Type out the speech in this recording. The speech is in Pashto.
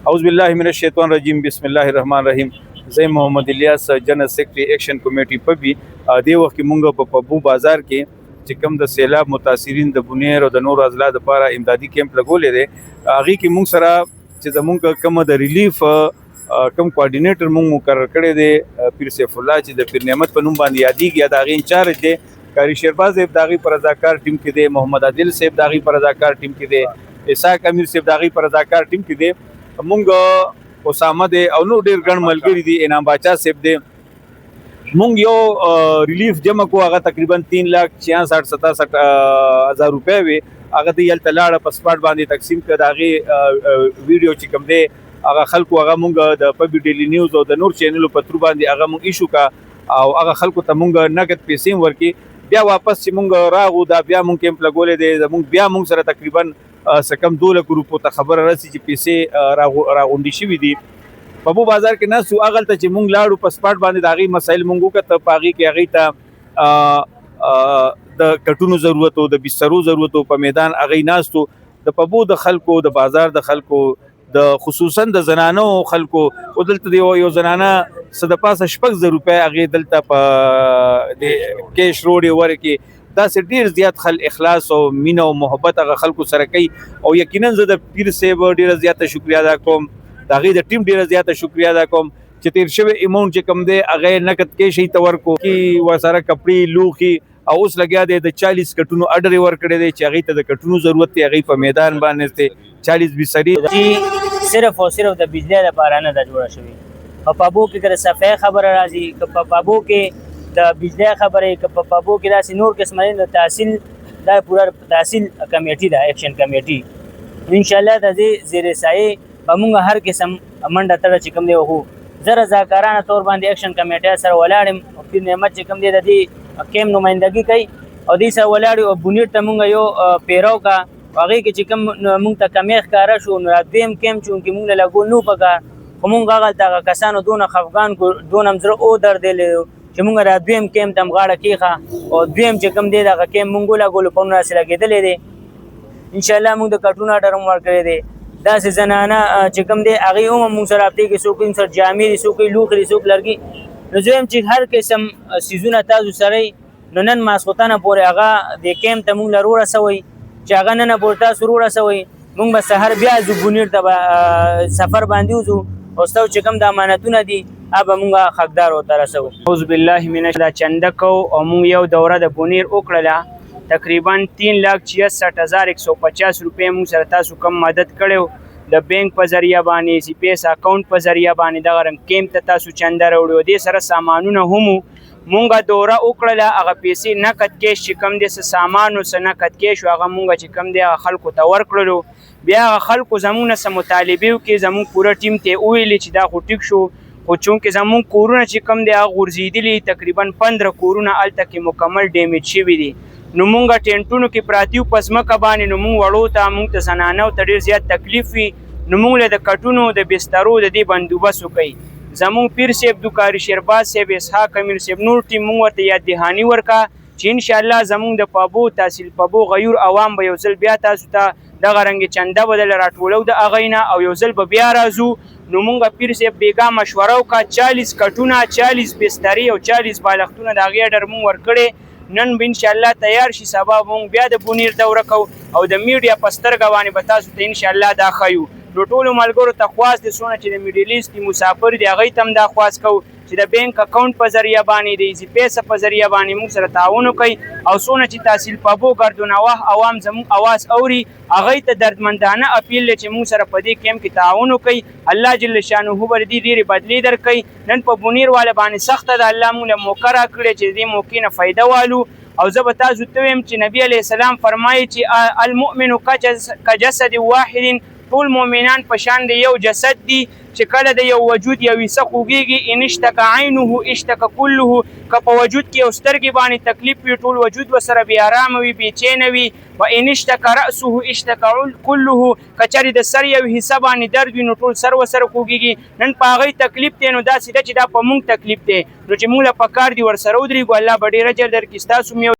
اعوذ بالله من الشیطان الرجیم بسم الله الرحمن الرحیم. زه محمد الیاس جنرال سیکرټری ایکشن کمیټي پبي دی وخت کې مونږ په پبو بازار کې چې کوم د سیلاب متاثرین د بنیر او د نور اضلاع لپاره امدادي کیمپ لګولې دي هغه کې مونږ سره چې زمونږ کوم د ریلیف کوم کوارډینیټر مونږ مقرر کړی دی پیر سیف الله چې د پیر نعمت په نوم باندې یادېږي دا غي انچارج دی کاری شیرباز صاحب داغي پر رضاکار ټیم کې دی محمد عادل صاحب داغي پر رضاکار ټیم کې دی اسحاق امیر صاحب داغي پر رضاکار ټیم کې دی مونږ اسامه دی او نو ډیر ګڼ ملګری دي انعام باچا صاحب دی مونږ یو ریلیف جمع کو هغه تقریبا 3,66,67,000 روپے وي هغه د یل تلاړه په سپاټ باندې تقسیم کړه داغي ویډیو چې کوم دی هغه خلکو هغه مونږ د پبي ډیلی نیوز او د نور چینلو په تر باندې هغه مونږ ایشو کا او هغه خلکو ته مونږ نقد پیسې ورکي بیا واپس چې مونږ راغو دا بیا مونږ کیمپ لګولې دی زمونږ بیا مونږ سره تقریبا سکم 2 لک روپو ته خبر راسي چې پیسې راغونډي شوي دي په بو بازار کې ناسو اغل ته چې مونږ لاړو په سپاټ باندې داغي مسایل مونږ کته پاغي کې هغه ته د کټونو ضرورت او د بسترو ضرورت په میدان هغه ناستو د پبو د خلکو د بازار د خلکو د خصوصا د زنانو خلکو او دلته یو زنانه صد پاسه 6,000 روپے هغه دلته په د کیش روډ ورکی دا سر ډیر زیات خل اخلاص او مینه او محبت هغه خلکو سره کوي او یقینا زه د پیر صاحب ډیر زیاته شکریا ادا کوم دا غي د ټیم ډیر زیاته شکریا ادا کوم چې تیر شوی اماونت چې کم دی هغه نقد کې شي تور کو کی وسره کپڑے لوخي او اوس لګیا دی د 40 کټونو اډر ور کړی دی چې هغه ته د کټونو ضرورت دی هغه په میدان باندې ته 40 بسری صرف او صرف د بجلی لپاره نه د جوړه شوی په پابو کې کړه صفه خبر راځي په پابو کې د بجلی خبره په پابو کې داسې نور قسمه د تحصیل دا پورا تحصیل کمیټي دا ایکشن کمیټي ان شاء الله د زیر سایه موږ هر قسم منډه تړ چې کوم دی وو زره ذکرانه تور باندې ایکشن کمیټه سره ولاړم او پیر نعمت چې کوم دی د دې کیم نمائندګي کوي او دې سره ولاړ او بنیر ته موږ یو پیرو کا هغه کې چې کوم موږ ته کمیخ کار شو نو دیم کیم چې موږ له لګول نو پکار کومه غاغل تا کسانو دونه خفغان کو دونه مزر او در دی چې موږ را دیم کیم تم غاړه کیخه او دیم چې کوم دی دا کیم موږ لا ګول په نور سره کېدلې دي ان شاء الله موږ د کټونه ډرم ورکړې دي دا زنانه چې کوم دی هغه هم موږ سره اپټي کې څوک سر جامې څوک لوخري څوک لرګي نو زم چې هر قسم سيزونه تاسو سره نو نن ماسوتانه پورې هغه د کیم ته موږ لروړه سوی چې هغه نن پورته سروړه سوی موږ به سحر بیا زبونیر ته سفر باندې وځو او ستو چې کوم د امانتونه دي اب موږ حقدار او ترسو اعوذ بالله من الشیطان چندکو او موږ یو دوره د بونیر وکړه تقریبا 3,66,150 روپے موږ سره تاسو کم مدد کړو د بانک په ذریعہ باندې سی پی ایس اکاونټ په ذریعہ باندې دا رنګ کیم ته تاسو چنده وروړو دي سره سامانونه هم مونږه دوره وکړه هغه پیسې نقد کیش چې کم دي سامانو سره نقد کیش هغه مونږه چې کم دي خلکو ته ورکړلو بیا خلکو زمونږ سره مطالبه وکي زمونږ پوره ټیم ته ویل چې دا خو ټیک شو خو چونکې زمونږ کورونه چې کم دي هغه غورځېدلي تقریبا 15 کورونه الته کې مکمل ډیمیج شوي دي نو مونږه ټینټونو کې پراتیو پزمکه باندې نو مونږ وړو ته مونږ ته زنانو ته ډېر زیات تکلیف وي نو مونږ له د کټونو د بسترو د دې بندوبست وکړي زمونږ پیر صاحب دوکاري شیرباز صاحب اسحاق امیر صاحب نور ټیم مونږ ورته یاد دهاني ورکا چې ان شاء الله زمونږ د پابو تحصیل پابو غیور عوام به یو ځل بیا تاسو ته دغه رنګ چنده بدل راټولو د اغینا او یو ځل به بیا راځو نو مونږ پیر صاحب بیګا مشوره وکړه 40 کټونه 40 بستري او 40 بالښتونه د هغې ډر مونږ ورکړې نن به ان شاء الله تیار شي سبا مونږ بیا د بونیر دوره کو او د میډیا په سترګه باندې به تاسو ته ان شاء الله دا ښیو نو ټولو ملګرو ته خواست دي څونه چې د میډل ایسټ مسافر دي هغوی ته هم دا خواست کوو چې د بینک اکاونټ په ذریعه باندې د ایزي پیسه په ذریعه باندې موږ سره تعاون وکړي او څونه چې تحصیل پابو ګردونواه عوام زموږ اواز اوري هغوی ته دردمندانه اپیل دی چې موږ سره په دې کیم کې تعاون وکړي الله جل شانه به دې ډېرې بدلې درکوي نن په بونیر والا باندې سخته ده الله موږ له موقع راکړې چې د دې موقع نه فایده والو او زه به تاسو ته وایم چې نبی علیه السلام فرمایي چې المؤمن کجسد واحد ټول مؤمنان په شان د یو جسد دي چې کله د یو وجود یو حصه خوږیږي ان اشتکى عینه اشتکى کله که په وجود کې یو سترګې باندې تکلیف وي ټول وجود ورسره بې ارامه وي بېچینه وي و ان اشتکى رأسه اشتکى کله که چېرې د سر یو حصه باندې درد وي نو ټول سر ورسره خوږیږي نن په هغوی تکلیف دی نو داسې ده چې دا په موږ تکلیف دی نو چې موږ له پکار دي ورسره ودرېږو الله به ډېر اجر درکړي ستاسو